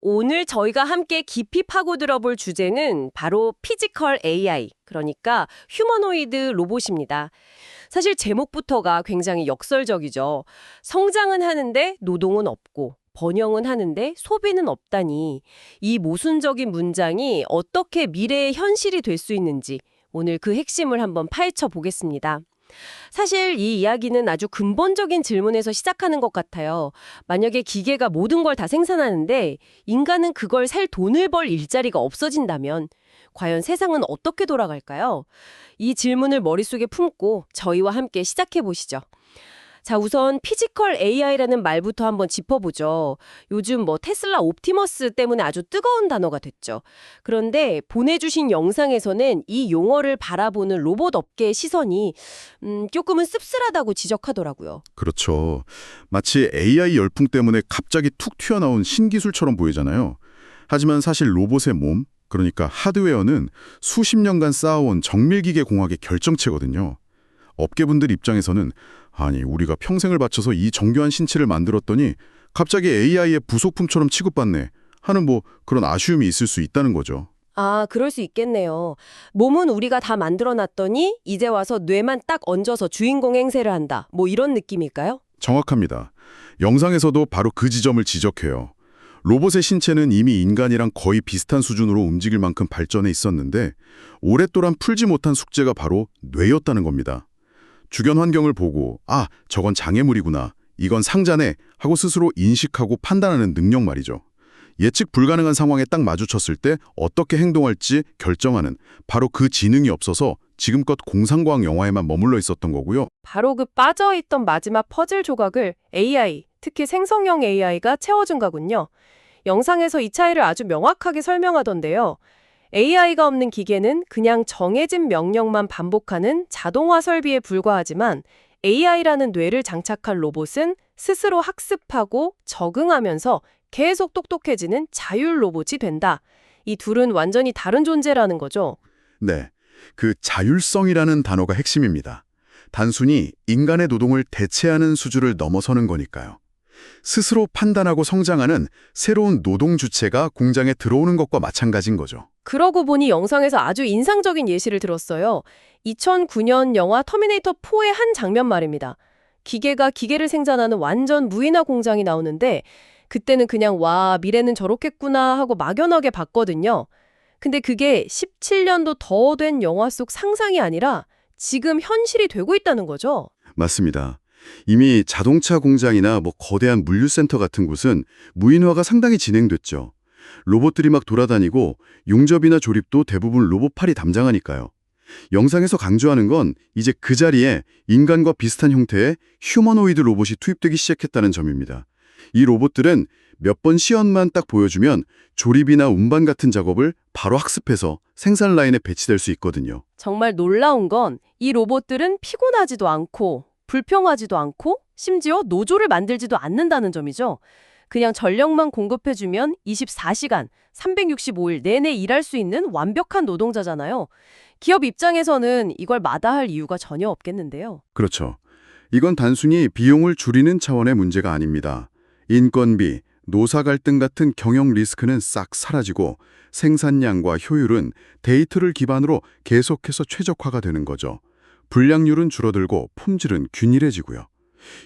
오늘 저희가 함께 깊이 파고들어 볼 주제는 바로 피지컬 AI, 그러니까 휴머노이드 로봇입니다. 사실 제목부터가 굉장히 역설적이죠. 성장은 하는데 노동은 없고 번영은 하는데 소비는 없다니 이 모순적인 문장이 어떻게 미래의 현실이 될 수 있는지 오늘 그 핵심을 한번 파헤쳐 보겠습니다. 사실 이 이야기는 아주 근본적인 질문에서 시작하는 것 같아요. 만약에 기계가 모든 걸 다 생산하는데 인간은 그걸 살 돈을 벌 일자리가 없어진다면 과연 세상은 어떻게 돌아갈까요? 이 질문을 머릿속에 품고 저희와 함께 시작해 보시죠. 자, 우선 피지컬 AI라는 말부터 한번 짚어보죠. 요즘 테슬라 옵티머스 때문에 아주 뜨거운 단어가 됐죠. 그런데 보내주신 영상에서는 이 용어를 바라보는 로봇 업계의 시선이 조금은 씁쓸하다고 지적하더라고요. 그렇죠. 마치 AI 열풍 때문에 갑자기 툭 튀어나온 신기술처럼 보이잖아요. 하지만 사실 로봇의 몸, 그러니까 하드웨어는 수십 년간 쌓아온 정밀기계 공학의 결정체거든요. 업계분들 입장에서는 아니, 우리가 평생을 바쳐서 이 정교한 신체를 만들었더니 갑자기 AI의 부속품처럼 취급받네 하는 그런 아쉬움이 있을 수 있다는 거죠. 아, 그럴 수 있겠네요. 몸은 우리가 다 만들어놨더니 이제 와서 뇌만 딱 얹어서 주인공 행세를 한다. 이런 느낌일까요? 정확합니다. 영상에서도 바로 그 지점을 지적해요. 로봇의 신체는 이미 인간이랑 거의 비슷한 수준으로 움직일 만큼 발전해 있었는데 오랫동안 풀지 못한 숙제가 바로 뇌였다는 겁니다. 주변 환경을 보고 저건 장애물이구나, 이건 상자네 하고 스스로 인식하고 판단하는 능력 말이죠. 예측 불가능한 상황에 딱 마주쳤을 때 어떻게 행동할지 결정하는 바로 그 지능이 없어서 지금껏 공상과학 영화에만 머물러 있었던 거고요. 바로 그 빠져있던 마지막 퍼즐 조각을 AI, 특히 생성형 AI가 채워준 거군요. 영상에서 이 차이를 아주 명확하게 설명하던데요. AI가 없는 기계는 그냥 정해진 명령만 반복하는 자동화 설비에 불과하지만 AI라는 뇌를 장착한 로봇은 스스로 학습하고 적응하면서 계속 똑똑해지는 자율 로봇이 된다. 이 둘은 완전히 다른 존재라는 거죠. 네, 그 자율성이라는 단어가 핵심입니다. 단순히 인간의 노동을 대체하는 수준을 넘어서는 거니까요. 스스로 판단하고 성장하는 새로운 노동 주체가 공장에 들어오는 것과 마찬가지인 거죠. 그러고 보니 영상에서 아주 인상적인 예시를 들었어요. 2009년 영화 터미네이터 4의 한 장면 말입니다. 기계가 기계를 생산하는 완전 무인화 공장이 나오는데 그때는 그냥 와, 미래는 저렇겠구나 하고 막연하게 봤거든요. 근데 그게 17년도 더 된 영화 속 상상이 아니라 지금 현실이 되고 있다는 거죠. 맞습니다. 이미 자동차 공장이나 거대한 물류센터 같은 곳은 무인화가 상당히 진행됐죠. 로봇들이 막 돌아다니고 용접이나 조립도 대부분 로봇팔이 담당하니까요. 영상에서 강조하는 건 이제 그 자리에 인간과 비슷한 형태의 휴머노이드 로봇이 투입되기 시작했다는 점입니다. 이 로봇들은 몇 번 시연만 딱 보여주면 조립이나 운반 같은 작업을 바로 학습해서 생산 라인에 배치될 수 있거든요. 정말 놀라운 건 이 로봇들은 피곤하지도 않고 불평하지도 않고 심지어 노조를 만들지도 않는다는 점이죠. 그냥 전력만 공급해주면 24시간, 365일 내내 일할 수 있는 완벽한 노동자잖아요. 기업 입장에서는 이걸 마다할 이유가 전혀 없겠는데요. 그렇죠. 이건 단순히 비용을 줄이는 차원의 문제가 아닙니다. 인건비, 노사 갈등 같은 경영 리스크는 싹 사라지고 생산량과 효율은 데이터를 기반으로 계속해서 최적화가 되는 거죠. 불량률은 줄어들고 품질은 균일해지고요.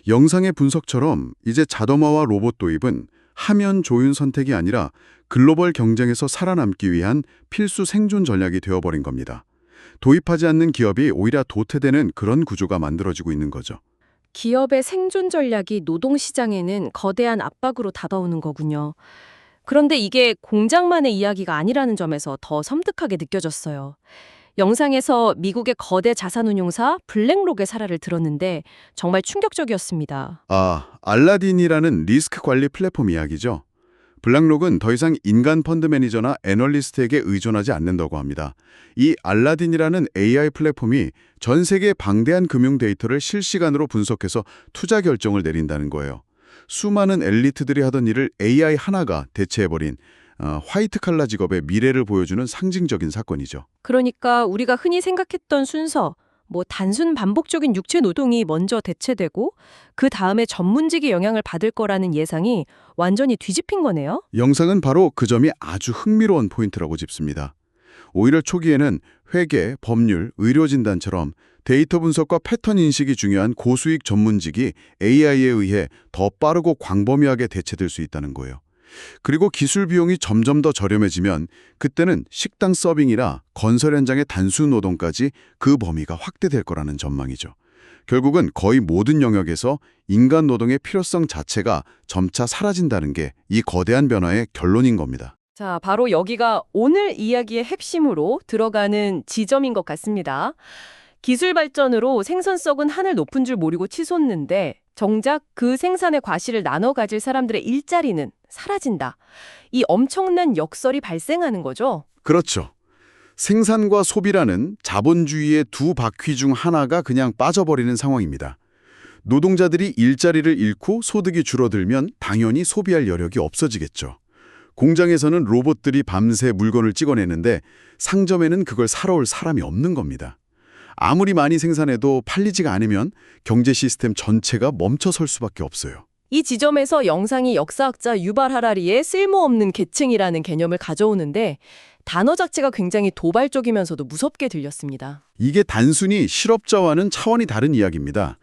영상의 분석처럼 이제 자동화와 로봇 도입은 하면 조윤 선택이 아니라 글로벌 경쟁에서 살아남기 위한 필수 생존 전략이 되어버린 겁니다. 도입하지 않는 기업이 오히려 도태되는 그런 구조가 만들어지고 있는 거죠. 기업의 생존 전략이 노동시장에는 거대한 압박으로 다가오는 거군요. 그런데 이게 공장만의 이야기가 아니라는 점에서 더 섬뜩하게 느껴졌어요. 영상에서 미국의 거대 자산운용사 블랙록의 사례를 들었는데 정말 충격적이었습니다. 알라딘이라는 리스크 관리 플랫폼 이야기죠. 블랙록은 더 이상 인간 펀드 매니저나 애널리스트에게 의존하지 않는다고 합니다. 이 알라딘이라는 AI 플랫폼이 전 세계 방대한 금융 데이터를 실시간으로 분석해서 투자 결정을 내린다는 거예요. 수많은 엘리트들이 하던 일을 AI 하나가 대체해버린 화이트 칼라 직업의 미래를 보여주는 상징적인 사건이죠. 그러니까 우리가 흔히 생각했던 순서, 뭐 단순 반복적인 육체 노동이 먼저 대체되고 그 다음에 전문직이 영향을 받을 거라는 예상이 완전히 뒤집힌 거네요. 영상은 바로 그 점이 아주 흥미로운 포인트라고 짚습니다. 오히려 초기에는 회계, 법률, 의료진단처럼 데이터 분석과 패턴 인식이 중요한 고수익 전문직이 AI에 의해 더 빠르고 광범위하게 대체될 수 있다는 거예요. 그리고 기술 비용이 점점 더 저렴해지면 그때는 식당 서빙이나 건설 현장의 단순 노동까지 그 범위가 확대될 거라는 전망이죠. 결국은 거의 모든 영역에서 인간 노동의 필요성 자체가 점차 사라진다는 게 이 거대한 변화의 결론인 겁니다. 자, 바로 여기가 오늘 이야기의 핵심으로 들어가는 지점인 것 같습니다. 기술 발전으로 생산성은 하늘 높은 줄 모르고 치솟는데 정작 그 생산의 과실을 나눠 가질 사람들의 일자리는 사라진다. 이 엄청난 역설이 발생하는 거죠. 그렇죠. 생산과 소비라는 자본주의의 두 바퀴 중 하나가 그냥 빠져버리는 상황입니다. 노동자들이 일자리를 잃고 소득이 줄어들면 당연히 소비할 여력이 없어지겠죠. 공장에서는 로봇들이 밤새 물건을 찍어내는데 상점에는 그걸 사러 올 사람이 없는 겁니다. 아무리 많이 생산해도 팔리지가 않으면 경제 시스템 전체가 멈춰설 수밖에 없어요. 이 지점에서 영상이 역사학자 유발 하라리의 쓸모없는 계층이라는 개념을 가져오는데 단어 자체가 굉장히 도발적이면서도 무섭게 들렸습니다. 이게 단순히 실업자와는 차원이 다른 이야기입니다.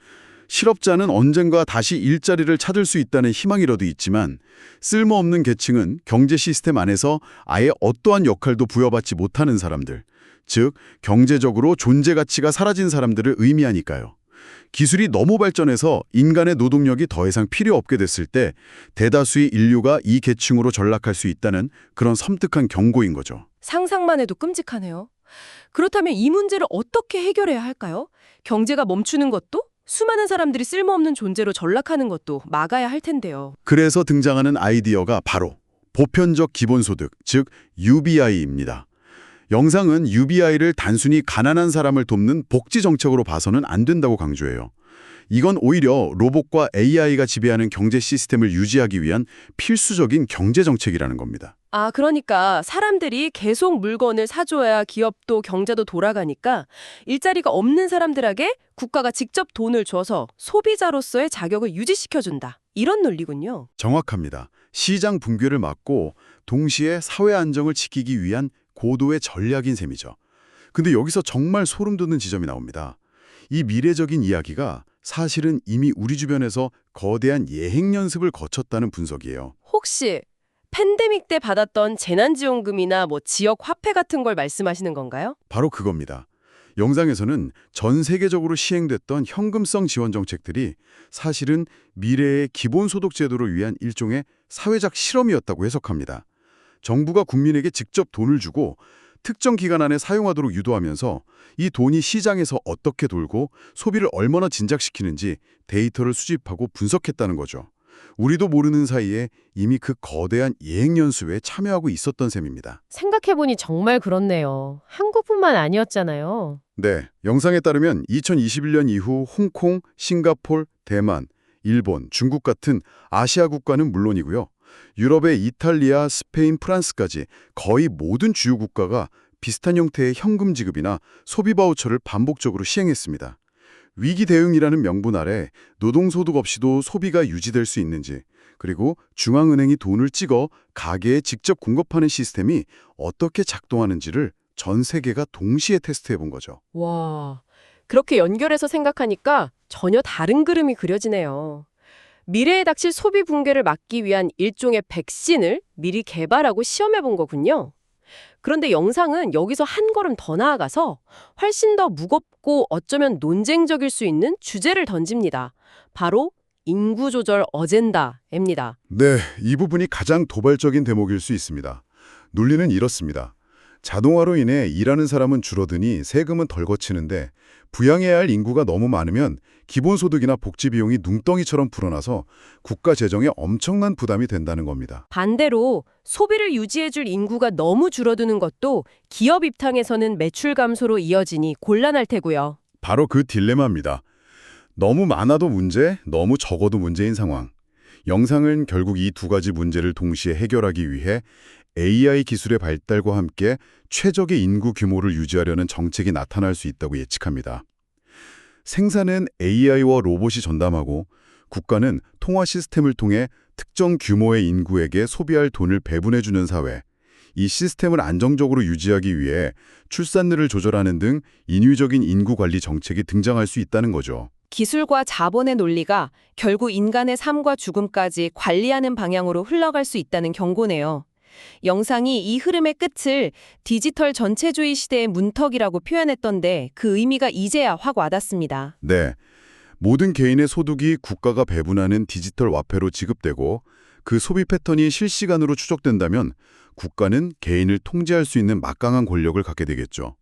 실업자는 언젠가 다시 일자리를 찾을 수 있다는 희망이라도 있지만 쓸모없는 계층은 경제 시스템 안에서 아예 어떠한 역할도 부여받지 못하는 사람들, 즉 경제적으로 존재 가치가 사라진 사람들을 의미하니까요. 기술이 너무 발전해서 인간의 노동력이 더 이상 필요 없게 됐을 때 대다수의 인류가 이 계층으로 전락할 수 있다는 그런 섬뜩한 경고인 거죠. 상상만 해도 끔찍하네요. 그렇다면 이 문제를 어떻게 해결해야 할까요? 경제가 멈추는 것도 수많은 사람들이 쓸모없는 존재로 전락하는 것도 막아야 할 텐데요. 그래서 등장하는 아이디어가 바로 보편적 기본소득, 즉 UBI입니다. 영상은 UBI를 단순히 가난한 사람을 돕는 복지 정책으로 봐서는 안 된다고 강조해요. 이건 오히려 로봇과 AI가 지배하는 경제 시스템을 유지하기 위한 필수적인 경제 정책이라는 겁니다. 아, 그러니까 사람들이 계속 물건을 사줘야 기업도 경제도 돌아가니까 일자리가 없는 사람들에게 국가가 직접 돈을 줘서 소비자로서의 자격을 유지시켜준다. 이런 논리군요. 정확합니다. 시장 붕괴를 막고 동시에 사회 안정을 지키기 위한 고도의 전략인 셈이죠. 근데 여기서 정말 소름 돋는 지점이 나옵니다. 이 미래적인 이야기가 사실은 이미 우리 주변에서 거대한 예행 연습을 거쳤다는 분석이에요. 혹시 팬데믹 때 받았던 재난지원금이나 지역 화폐 같은 걸 말씀하시는 건가요? 바로 그겁니다. 영상에서는 전 세계적으로 시행됐던 현금성 지원 정책들이 사실은 미래의 기본소득 제도를 위한 일종의 사회적 실험이었다고 해석합니다. 정부가 국민에게 직접 돈을 주고 특정 기간 안에 사용하도록 유도하면서 이 돈이 시장에서 어떻게 돌고 소비를 얼마나 진작시키는지 데이터를 수집하고 분석했다는 거죠. 우리도 모르는 사이에 이미 그 거대한 예행 연수에 참여하고 있었던 셈입니다. 생각해보니 정말 그렇네요. 한국뿐만 아니었잖아요. 네, 영상에 따르면 2021년 이후 홍콩, 싱가폴, 대만, 일본, 중국 같은 아시아 국가는 물론이고요. 유럽의 이탈리아, 스페인, 프랑스까지 거의 모든 주요 국가가 비슷한 형태의 현금 지급이나 소비 바우처를 반복적으로 시행했습니다. 위기 대응이라는 명분 아래 노동소득 없이도 소비가 유지될 수 있는지, 그리고 중앙은행이 돈을 찍어 가게에 직접 공급하는 시스템이 어떻게 작동하는지를 전 세계가 동시에 테스트해 본 거죠. 와, 그렇게 연결해서 생각하니까 전혀 다른 그림이 그려지네요. 미래에 닥칠 소비 붕괴를 막기 위한 일종의 백신을 미리 개발하고 시험해 본 거군요. 그런데 영상은 여기서 한 걸음 더 나아가서 훨씬 더 무겁고 어쩌면 논쟁적일 수 있는 주제를 던집니다. 바로 인구 조절 어젠다입니다. 네, 이 부분이 가장 도발적인 대목일 수 있습니다. 논리는 이렇습니다. 자동화로 인해 일하는 사람은 줄어드니 세금은 덜 거치는데 부양해야 할 인구가 너무 많으면 기본소득이나 복지 비용이 눈덩이처럼 불어나서 국가 재정에 엄청난 부담이 된다는 겁니다. 반대로 소비를 유지해줄 인구가 너무 줄어드는 것도 기업 입장에서는 매출 감소로 이어지니 곤란할 테고요. 바로 그 딜레마입니다. 너무 많아도 문제, 너무 적어도 문제인 상황. 영상은 결국 이 두 가지 문제를 동시에 해결하기 위해 AI 기술의 발달과 함께 최적의 인구 규모를 유지하려는 정책이 나타날 수 있다고 예측합니다. 생산은 AI와 로봇이 전담하고 국가는 통화 시스템을 통해 특정 규모의 인구에게 소비할 돈을 배분해주는 사회. 이 시스템을 안정적으로 유지하기 위해 출산율을 조절하는 등 인위적인 인구 관리 정책이 등장할 수 있다는 거죠. 기술과 자본의 논리가 결국 인간의 삶과 죽음까지 관리하는 방향으로 흘러갈 수 있다는 경고네요. 영상이 이 흐름의 끝을 디지털 전체주의 시대의 문턱이라고 표현했던데 그 의미가 이제야 확 와닿습니다. 네. 모든 개인의 소득이 국가가 배분하는 디지털 화폐로 지급되고 그 소비 패턴이 실시간으로 추적된다면 국가는 개인을 통제할 수 있는 막강한 권력을 갖게 되겠죠.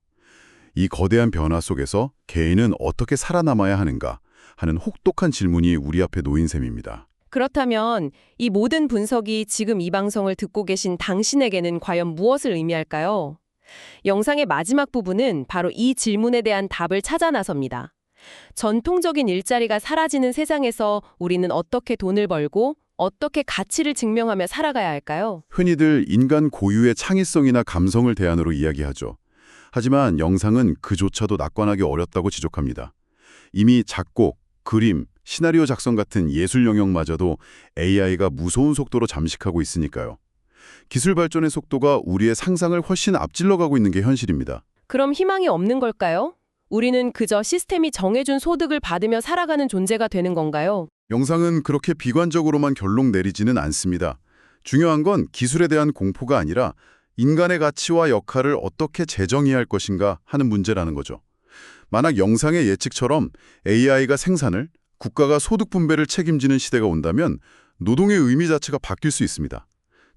이 거대한 변화 속에서 개인은 어떻게 살아남아야 하는가 하는 혹독한 질문이 우리 앞에 놓인 셈입니다. 그렇다면 이 모든 분석이 지금 이 방송을 듣고 계신 당신에게는 과연 무엇을 의미할까요? 영상의 마지막 부분은 바로 이 질문에 대한 답을 찾아 나섭니다. 전통적인 일자리가 사라지는 세상에서 우리는 어떻게 돈을 벌고 어떻게 가치를 증명하며 살아가야 할까요? 흔히들 인간 고유의 창의성이나 감성을 대안으로 이야기하죠. 하지만 영상은 그조차도 낙관하기 어렵다고 지적합니다. 이미 작곡, 그림, 시나리오 작성 같은 예술 영역마저도 AI가 무서운 속도로 잠식하고 있으니까요. 기술 발전의 속도가 우리의 상상을 훨씬 앞질러 가고 있는 게 현실입니다. 그럼 희망이 없는 걸까요? 우리는 그저 시스템이 정해준 소득을 받으며 살아가는 존재가 되는 건가요? 영상은 그렇게 비관적으로만 결론 내리지는 않습니다. 중요한 건 기술에 대한 공포가 아니라 인간의 가치와 역할을 어떻게 재정의할 것인가 하는 문제라는 거죠. 만약 영상의 예측처럼 AI가 생산을, 국가가 소득 분배를 책임지는 시대가 온다면 노동의 의미 자체가 바뀔 수 있습니다.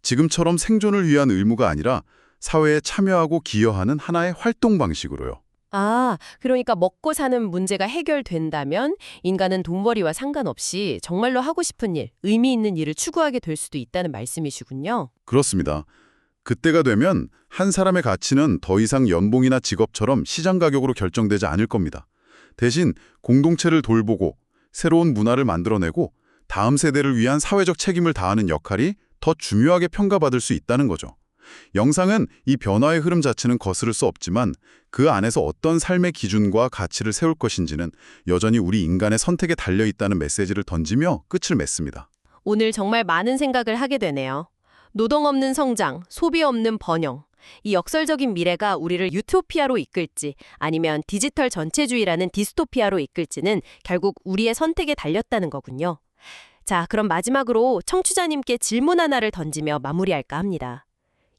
지금처럼 생존을 위한 의무가 아니라 사회에 참여하고 기여하는 하나의 활동 방식으로요. 그러니까 먹고 사는 문제가 해결된다면 인간은 돈벌이와 상관없이 정말로 하고 싶은 일, 의미 있는 일을 추구하게 될 수도 있다는 말씀이시군요. 그렇습니다. 그때가 되면 한 사람의 가치는 더 이상 연봉이나 직업처럼 시장 가격으로 결정되지 않을 겁니다. 대신 공동체를 돌보고 새로운 문화를 만들어내고 다음 세대를 위한 사회적 책임을 다하는 역할이 더 중요하게 평가받을 수 있다는 거죠. 영상은 이 변화의 흐름 자체는 거스를 수 없지만 그 안에서 어떤 삶의 기준과 가치를 세울 것인지는 여전히 우리 인간의 선택에 달려있다는 메시지를 던지며 끝을 맺습니다. 오늘 정말 많은 생각을 하게 되네요. 노동 없는 성장, 소비 없는 번영. 이 역설적인 미래가 우리를 유토피아로 이끌지 아니면 디지털 전체주의라는 디스토피아로 이끌지는 결국 우리의 선택에 달렸다는 거군요. 자, 그럼 마지막으로 청취자님께 질문 하나를 던지며 마무리할까 합니다.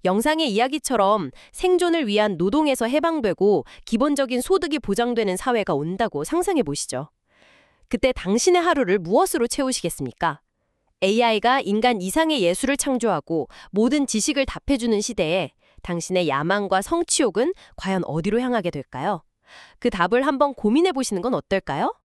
영상의 이야기처럼 생존을 위한 노동에서 해방되고 기본적인 소득이 보장되는 사회가 온다고 상상해 보시죠. 그때 당신의 하루를 무엇으로 채우시겠습니까? AI가 인간 이상의 예술을 창조하고 모든 지식을 답해주는 시대에 당신의 야망과 성취욕은 과연 어디로 향하게 될까요? 그 답을 한번 고민해 보시는 건 어떨까요?